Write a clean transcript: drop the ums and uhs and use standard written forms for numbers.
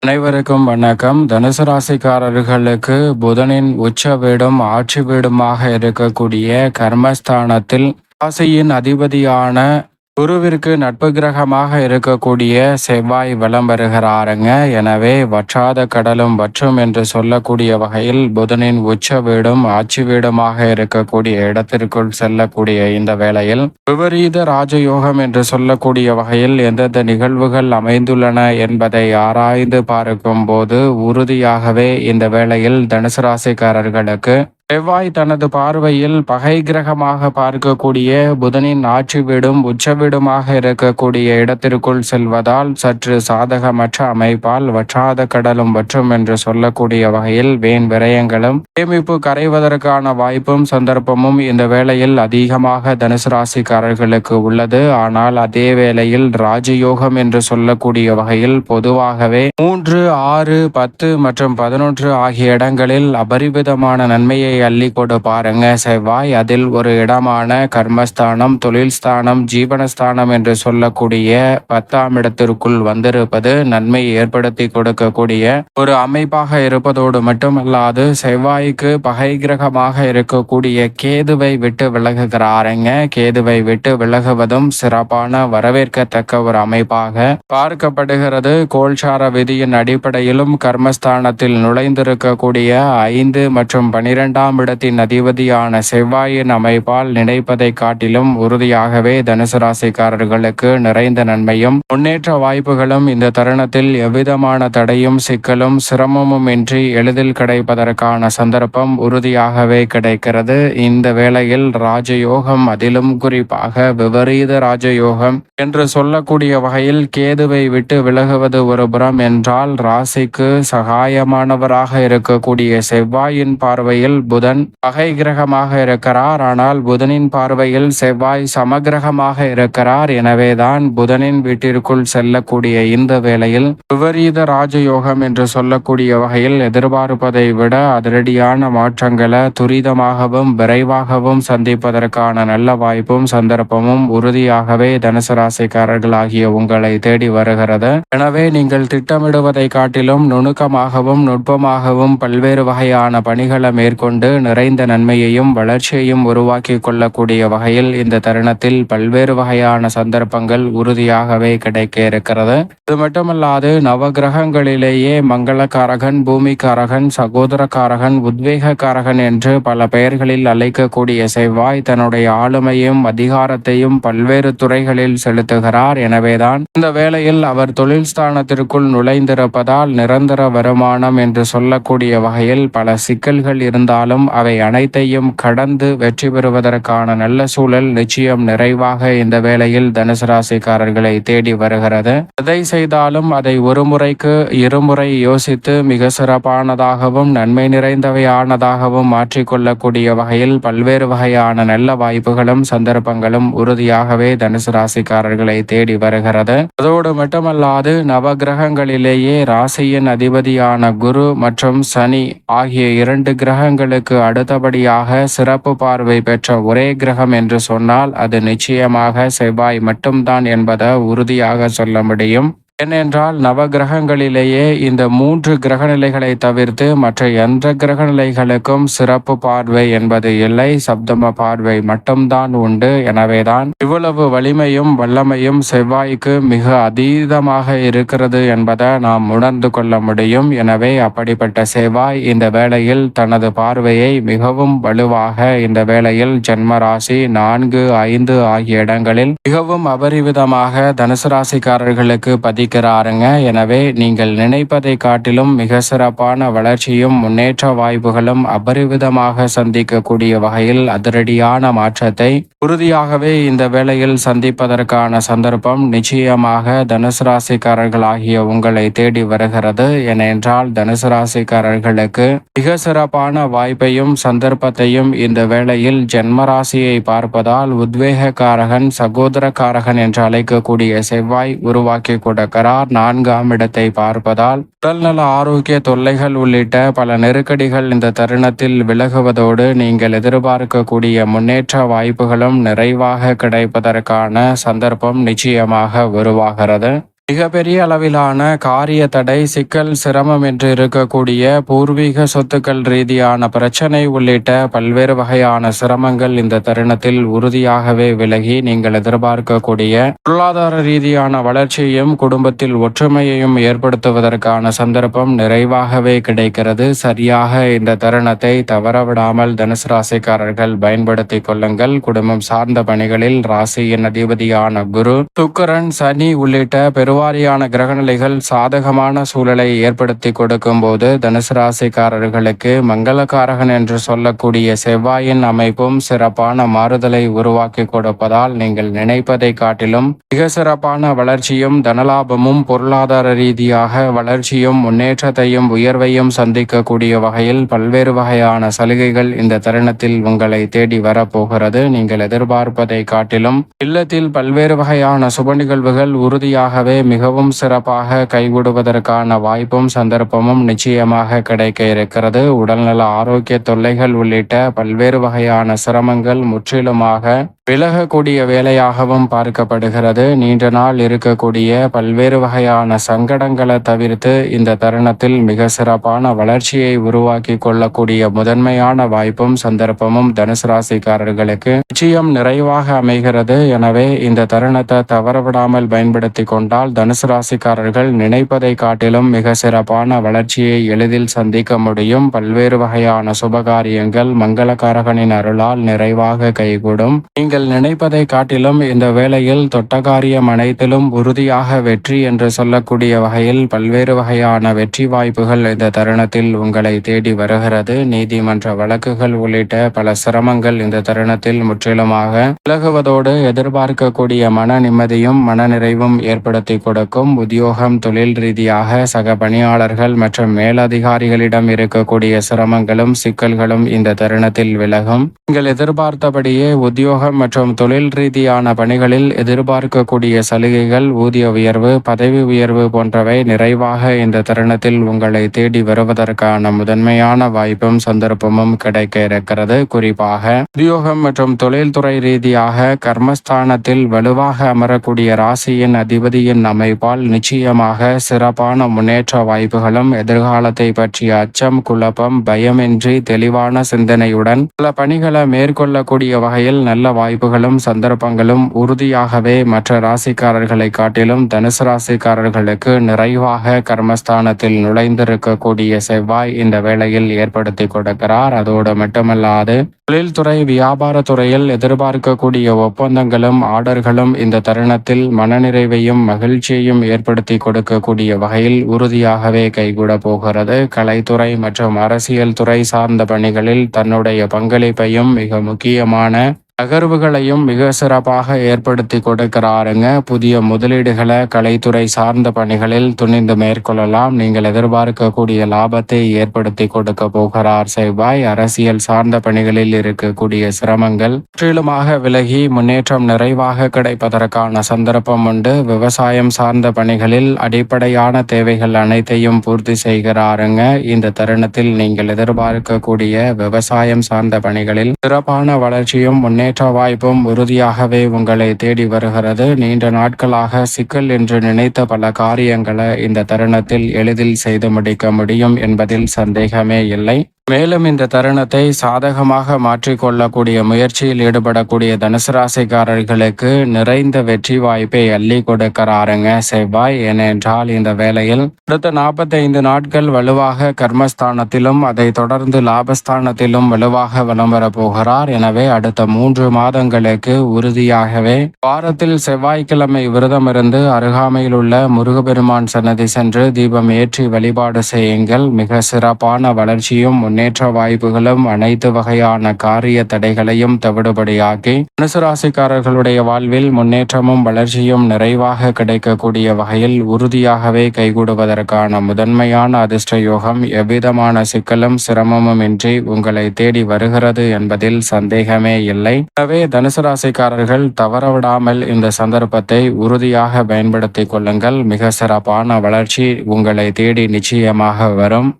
அனைவருக்கும் வணக்கம். தனுசு ராசிக்காரர்களுக்கு புதனின் உச்ச வீடும் ஆட்சி வீடுமாக இருக்கக்கூடிய கர்மஸ்தானத்தில் ராசியின் அதிபதியான குருவிற்கு நட்பு கிரகமாக இருக்கக்கூடிய செவ்வாய் வலம் வருகிறாருங்க. எனவே வற்றாத கடலும் வற்றும் என்று சொல்லக்கூடிய வகையில் புதனின் உச்ச வீடும் ஆட்சி வீடுமாக இருக்கக்கூடிய இடத்திற்குள் செல்லக்கூடிய இந்த வேளையில் விபரீத ராஜயோகம் என்று சொல்லக்கூடிய வகையில் எந்தெந்த நிகழ்வுகள் அமைந்துள்ளன என்பதை ஆராய்ந்து பார்க்கும் போது உறுதியாகவே இந்த வேளையில் தனுசு ராசிக்காரர்களுக்கு செவ்வாய் தனது பார்வையில் பகை கிரகமாக பார்க்கக்கூடிய புதனின் ஆட்சி வீடும் உச்ச வீடுமாக இருக்கக்கூடிய இடத்திற்குள் செல்வதால் சற்று சாதகமற்ற அமைப்பால் வற்றாத கடலும் வற்றும் என்று சொல்லக்கூடிய வகையில் வீண் விரயங்களும் சேமிப்பு கரைவதற்கான வாய்ப்பும் சந்தர்ப்பமும் இந்த வேளையில் அதிகமாக தனுசு ராசிக்காரர்களுக்கு உள்ளது. ஆனால் அதே வேளையில் ராஜயோகம் என்று சொல்லக்கூடிய வகையில் பொதுவாகவே 3, 6, 10 மற்றும் 11 ஆகிய இடங்களில் அபரிவிதமான நன்மையை அள்ளி கொடு பாருங்க செவ்வாய். அதில் ஒரு இடமான கர்மஸ்தானம், தொழில் ஸ்தானம், ஜீவனஸ்தானம் என்று சொல்லக்கூடிய 10ஆம் இடத்திற்குள் வந்திருப்பது நன்மை ஏற்படுத்தி கொடுக்கக்கூடிய ஒரு அமைப்பாக இருப்பதோடு மட்டுமல்லாது செவ்வாய்க்கு பகை கிரகமாக இருக்கக்கூடிய கேதுவை விட்டு விலகுகிறாருங்க. கேதுவை விட்டு விலகுவதும் சிறப்பான வரவேற்கத்தக்க ஒரு அமைப்பாக பார்க்கப்படுகிறது. கோல்சார விதியின் அடிப்படையிலும் கர்மஸ்தானத்தில் நுழைந்திருக்கக்கூடிய 5 மற்றும் 12ஆம் இடத்தின் அதிபதியான செவ்வாயின் அமைப்பால் நினைப்பதை காட்டிலும் உறுதியாகவே தனுசு ராசிக்காரர்களுக்கு நிறைந்த நன்மையும் முன்னேற்ற வாய்ப்புகளும் இந்த தருணத்தில் எவ்விதமான தடையும் சிக்கலும் சிரமமும் இன்றி எளிதில் கிடைப்பதற்கான சந்தர்ப்பம் உறுதியாகவே கிடைக்கிறது. இந்த வேளையில் ராஜயோகம், அதிலும் குறிப்பாக விபரீத ராஜயோகம் என்று சொல்லக்கூடிய வகையில் கேதுவை விட்டு விலகுவது ஒரு புறம் என்றால், ராசிக்கு சகாயமானவராக இருக்கக்கூடிய செவ்வாயின் பார்வையில் புதன் பகை கிரகமாக இருக்கிறார். ஆனால் புதனின் பார்வையில் செவ்வாய் சமகிரகமாக இருக்கிறார். எனவேதான் புதனின் வீட்டிற்குள் செல்லக்கூடிய இந்த வேளையில் விபரீத ராஜயோகம் என்று சொல்லக்கூடிய வகையில் எதிர்பார்ப்பதை விட அதிரடியான மாற்றங்களை துரிதமாகவும் விரைவாகவும் சந்திப்பதற்கான நல்ல வாய்ப்பும் சந்தர்ப்பமும் உறுதியாகவே தனுசு ராசிக்காரர்களாகிய உங்களை தேடி வருகிறது. எனவே நீங்கள் திட்டமிடுவதை காட்டிலும் நுணுக்கமாகவும் நுட்பமாகவும் பல்வேறு வகையான பணிகளை மேற்கொண்டு நிறைந்த நன்மையையும் வளர்ச்சியையும் உருவாக்கி கொள்ளக்கூடிய வகையில் இந்த தருணத்தில் பல்வேறு வகையான சந்தர்ப்பங்கள் உறுதியாகவே கிடைக்க இருக்கிறது. இது மட்டுமல்லாது நவகிரகங்களிலேயே மங்களகாரகன், பூமிக்காரகன், சகோதரக்காரகன், உத்வேகக்காரகன் என்று பல பெயர்களில் அழைக்கக்கூடிய செவ்வாய் தன்னுடைய ஆளுமையும் அதிகாரத்தையும் பல்வேறு துறைகளில் செலுத்துகிறார். எனவேதான் இந்த வேளையில் அவர் தொழில் ஸ்தானத்திற்குள் நுழைந்திருப்பதால் நிரந்தர வருமானம் என்று சொல்லக்கூடிய வகையில் பல சிக்கல்கள் இருந்தாலும் அவை அனைத்தையும் கடந்து வெற்றி பெறுவதற்கான நல்ல சூழல் நிச்சயம் நிறைவாக இந்த வேளையில் தனுசு ராசிக்காரர்களை தேடி வருகிறது. எதை செய்தாலும் அதை ஒரு முறைக்கு இருமுறை யோசித்து மிக சிறப்பானதாகவும் நன்மை நிறைந்தவையானதாகவும் மாற்றிக்கொள்ளக்கூடிய வகையில் பல்வேறு வகையான நல்ல வாய்ப்புகளும் சந்தர்ப்பங்களும் உறுதியாகவே தனுசு ராசிக்காரர்களை தேடி வருகிறது. அதோடு மட்டுமல்லாது நவகிரகங்களிலேயே ராசியின் அதிபதியான குரு மற்றும் சனி ஆகிய 2 கிரகங்களுக்கு அடுத்தபடியாக சிறப்பு பார்வை பெற்ற ஒரே கிரகம் என்று சொன்னால் அது நிச்சயமாக செவ்வாய் மட்டும்தான் என்பதை உறுதியாக சொல்ல முடியும். ஏனென்றால் நவகிரகங்களிலேயே இந்த 3 கிரகநிலைகளை தவிர்த்து மற்ற எந்த கிரகநிலைகளுக்கும் சிறப்பு பார்வை என்பது இல்லை, சப்தம பார்வை மட்டும்தான் உண்டு. எனவேதான் இவ்வளவு வலிமையும் வல்லமையும் செவ்வாய்க்கு மிக அதீதமாக இருக்கிறது என்பதை நாம் உணர்ந்து கொள்ள முடியும். எனவே அப்படிப்பட்ட செவ்வாய் இந்த வேளையில் தனது பார்வையை மிகவும் வலுவாக இந்த வேளையில் ஜென்ம ராசி 4, 5 ஆகிய இடங்களில் மிகவும் அபரிவிதமாக தனுசு ராசிக்காரர்களுக்கு இருக்கிறாருங்க. எனவே நீங்கள் நினைப்பதை காட்டிலும் மிக சிறப்பான வளர்ச்சியும் முன்னேற்ற வாய்ப்புகளும் அபரிவிதமாக சந்திக்கக்கூடிய வகையில் அதிரடியான மாற்றத்தை உறுதியாகவே இந்த வேளையில் சந்திப்பதற்கான சந்தர்ப்பம் நிச்சயமாக தனுசு ராசிக்காரர்களாகிய உங்களை தேடி வருகிறது. ஏனென்றால் தனுசு ராசிக்காரர்களுக்கு மிக சிறப்பான வாய்ப்பையும் சந்தர்ப்பத்தையும் இந்த வேளையில் ஜென்ம ராசியை பார்ப்பதால் உத்வேகக்காரகன், சகோதரக்காரகன் என்று அழைக்கக்கூடிய செவ்வாய் உருவாக்கி கொடுக்கிறார். 4ஆம் இடத்தை பார்ப்பதால் உடல்நல ஆரோக்கிய தொல்லைகள் உள்ளிட்ட பல நெருக்கடிகள் இந்த தருணத்தில் விலகுவதோடு நீங்கள் எதிர்பார்க்கக்கூடிய முன்னேற்ற வாய்ப்புகளும் நிறைவாக கிடைப்பதற்கான சந்தர்ப்பம் நிச்சயமாக உருவாகிறது. மிகப்பெரிய அளவிலான காரிய தடை, சிக்கல், சிரமம் என்று இருக்கக்கூடிய பூர்வீக சொத்துக்கள் ரீதியான பிரச்சனை உள்ளிட்ட பல்வேறு வகையான சிரமங்கள் இந்த தருணத்தில் உறுதியாகவே விலகி நீங்கள் எதிர்பார்க்கக்கூடிய பொருளாதார ரீதியான வளர்ச்சியையும் குடும்பத்தில் ஒற்றுமையையும் ஏற்படுத்துவதற்கான சந்தர்ப்பம் நிறைவாகவே கிடைக்கிறது. சரியாக இந்த தருணத்தை தவறவிடாமல் தனுசு ராசிக்காரர்கள் பயன்படுத்திக் கொள்ளுங்கள். குடும்பம் சார்ந்த பணிகளில் ராசியின் அதிபதியான குரு, சுக்கிரன், சனி உள்ளிட்ட பெருவாரியான கிரகநிலைகள் சாதகமான சூழலை ஏற்படுத்தி கொடுக்கும் போது தனுசு ராசிக்காரர்களுக்கு மங்களகாரகன் என்று சொல்லக்கூடிய செவ்வாயின் அமைப்பும் சிறப்பான மாறுதலை உருவாக்கி கொடுப்பதால் நீங்கள் நினைப்பதை காட்டிலும் மிக சிறப்பான வளர்ச்சியும் தனலாபமும் பொருளாதார ரீதியாக வளர்ச்சியும் முன்னேற்றத்தையும் உயர்வையும் சந்திக்கக்கூடிய வகையில் பல்வேறு வகையான சலுகைகள் இந்த தருணத்தில் உங்களை தேடி வரப்போகிறது. நீங்கள் எதிர்பார்ப்பதை காட்டிலும் இல்லத்தில் பல்வேறு வகையான சுப நிகழ்வுகள் உறுதியாகவே மிகவும் சிறப்பாக கைகூடுவதற்கான வாய்ப்பும் சந்தர்ப்பமும் நிச்சயமாக கிடைக்க இருக்கிறது. உடல்நல ஆரோக்கிய தொல்லைகள் உள்ளிட்ட பல்வேறு வகையான சிரமங்கள் முற்றிலுமாக விலகக்கூடிய வேலையாகவும் பார்க்கப்படுகிறது. நீண்ட நாள் இருக்கக்கூடிய பல்வேறு வகையான சங்கடங்களை தவிர்த்து இந்த தருணத்தில் மிக சிறப்பான வளர்ச்சியை உருவாக்கி கொள்ளக்கூடிய முதன்மையான வாய்ப்பும் சந்தர்ப்பமும் தனுசு ராசிக்காரர்களுக்கு நிச்சயம் நிறைவாக அமைகிறது. எனவே இந்த தருணத்தை தவறவிடாமல் பயன்படுத்தி கொண்டால் தனுசு ராசிக்காரர்கள் நினைப்பதை காட்டிலும் மிக சிறப்பான வளர்ச்சியை எளிதில் சந்திக்க முடியும். பல்வேறு வகையான சுபகாரியங்கள் மங்களகாரகனின் அருளால் நிறைவாக கைகூடும். நீங்கள் நினைப்பதை காட்டிலும் இந்த வேளையில் தொட்ட காரியம் அனைத்திலும் உறுதியாக வெற்றி என்று சொல்லக்கூடிய வகையில் பல்வேறு வகையான வெற்றி வாய்ப்புகள் இந்த தருணத்தில் உங்களை தேடி வருகிறது. நீதிமன்ற வழக்குகள் உள்ளிட்ட பல சிரமங்கள் இந்த தருணத்தில் முற்றிலுமாக விலகுவதோடு எதிர்பார்க்கக்கூடிய மன நிம்மதியும் மனநிறைவும் ஏற்படுத்தி கொடுக்கும். உத்தியோகம், தொழில் ரீதியாக சக பணியாளர்கள் மற்றும் மேலதிகாரிகளிடம் இருக்கக்கூடிய சிரமங்களும் சிக்கல்களும் இந்த தருணத்தில் விலகும். நீங்கள் எதிர்பார்த்தபடியே உத்தியோகம் மற்றும் தொழில் ரீதியான பணிகளில் எதிர்பார்க்கக்கூடிய சலுகைகள், ஊதிய உயர்வு, பதவி உயர்வு போன்றவை நிறைவாக இந்த தருணத்தில் உங்களை தேடி வருவதற்கான முதன்மையான வாய்ப்பும் சந்தர்ப்பமும் கிடைக்க இருக்கிறது. குறிப்பாக உத்தியோகம் மற்றும் தொழில்துறை ரீதியாக கர்மஸ்தானத்தில் வலுவாக அமரக்கூடிய ராசியின் அதிபதியின் அமைப்பால் நிச்சயமாக சிறப்பான முன்னேற்ற வாய்ப்புகளும் எதிர்காலத்தை பற்றிய அச்சம், குழப்பம், பயமின்றி தெளிவான சிந்தனையுடன் பல பணிகளை மேற்கொள்ளக்கூடிய வகையில் நல்ல வாய்ப்புகளும் சந்தர்ப்பங்களும் உறுதியாகவே மற்ற ராசிக்காரர்களை காட்டிலும் தனுசு ராசிக்காரர்களுக்கு நிறைவாக கர்மஸ்தானத்தில் நுழைந்திருக்கக்கூடிய செவ்வாய் இந்த வேளையில் ஏற்படுத்தி கொடுக்கிறார். அதோடு மட்டுமல்லாது தொழில்துறை, வியாபார துறையில் எதிர்பார்க்கக்கூடிய ஒப்பந்தங்களும் ஆர்டர்களும் இந்த தருணத்தில் மனநிறைவையும் மகிழ்ச்சியையும் ஏற்படுத்தி கொடுக்கக்கூடிய வகையில் உறுதியாகவே கைகூட போகிறது. கலைத்துறை மற்றும் அரசியல் துறை சார்ந்த பணிகளில் தன்னுடைய பங்களிப்பையும் மிக முக்கியமான நகர்வுகளையும் மிக சிறப்பாக ஏற்படுத்தி கொடுக்கிறாருங்க. புதிய முதலீடுகளை கலைத்துறை சார்ந்த பணிகளில் துணிந்து மேற்கொள்ளலாம். நீங்கள் எதிர்பார்க்கக்கூடிய லாபத்தை ஏற்படுத்தி கொடுக்க போகிறார் செவ்வாய். அரசியல் சார்ந்த பணிகளில் இருக்கக்கூடிய சிரமங்கள் முற்றிலுமாக விலகி முன்னேற்றம் நிறைவாக கிடைப்பதற்கான சந்தர்ப்பம் உண்டு. விவசாயம் சார்ந்த பணிகளில் அடிப்படையான தேவைகள் அனைத்தையும் பூர்த்தி செய்கிறாருங்க. இந்த தருணத்தில் நீங்கள் எதிர்பார்க்கக்கூடிய விவசாயம் சார்ந்த பணிகளில் சிறப்பான வளர்ச்சியும் முன்னேற்ற வாய்ப்பும் உறுதியாகவே உங்களை தேடி வருகிறது. நீண்ட நாட்களாக சிக்கல் என்று நினைத்த பல காரியங்களை இந்த தருணத்தில் எளிதில் செய்து முடிக்க முடியும் என்பதில் சந்தேகமே இல்லை. மேலும் இந்த தருணத்தை சாதகமாக மாற்றிக்கொள்ளக்கூடிய முயற்சியில் ஈடுபடக்கூடிய தனுசு ராசிக்காரர்களுக்கு நிறைந்த வெற்றி வாய்ப்பை அள்ளி கொடுக்கிறாருங்க செவ்வாய். ஏனென்றால் இந்த வேளையில் அடுத்த 45 நாட்கள் வலுவாக கர்மஸ்தானத்திலும் அதை தொடர்ந்து லாபஸ்தானத்திலும் வலுவாக வலம் வரப் போகிறார். எனவே அடுத்த 3 மாதங்களுக்கு உறுதியாகவே வாரத்தில் செவ்வாய்க்கிழமை விரதமிருந்து அருகாமையில் உள்ள முருகப்பெருமான் சன்னதி சென்று தீபம் ஏற்றி வழிபாடு செய்யுங்கள். மிக சிறப்பான வளர்ச்சியும் முன்னேற்ற வாய்ப்புகளும் அனைத்து வகையான காரிய தடைகளையும் தவிடுபடியாக்கி தனுசு ராசிக்காரர்களுடைய வாழ்வில் முன்னேற்றமும் வளர்ச்சியும் நிறைவாக கிடைக்கக்கூடிய வகையில் உறுதியாகவே கைகூடுவதற்கான முதன்மையான அதிர்ஷ்ட யோகம் எவ்விதமான சிக்கலும் சிரமமும் இன்றி உங்களை தேடி வருகிறது என்பதில் சந்தேகமே இல்லை. எனவே தனுசு ராசிக்காரர்கள் தவறவிடாமல் இந்த சந்தர்ப்பத்தை உறுதியாக பயன்படுத்திக் கொள்ளுங்கள். மிக சிறப்பான வளர்ச்சி உங்களை தேடி நிச்சயமாக வரும்.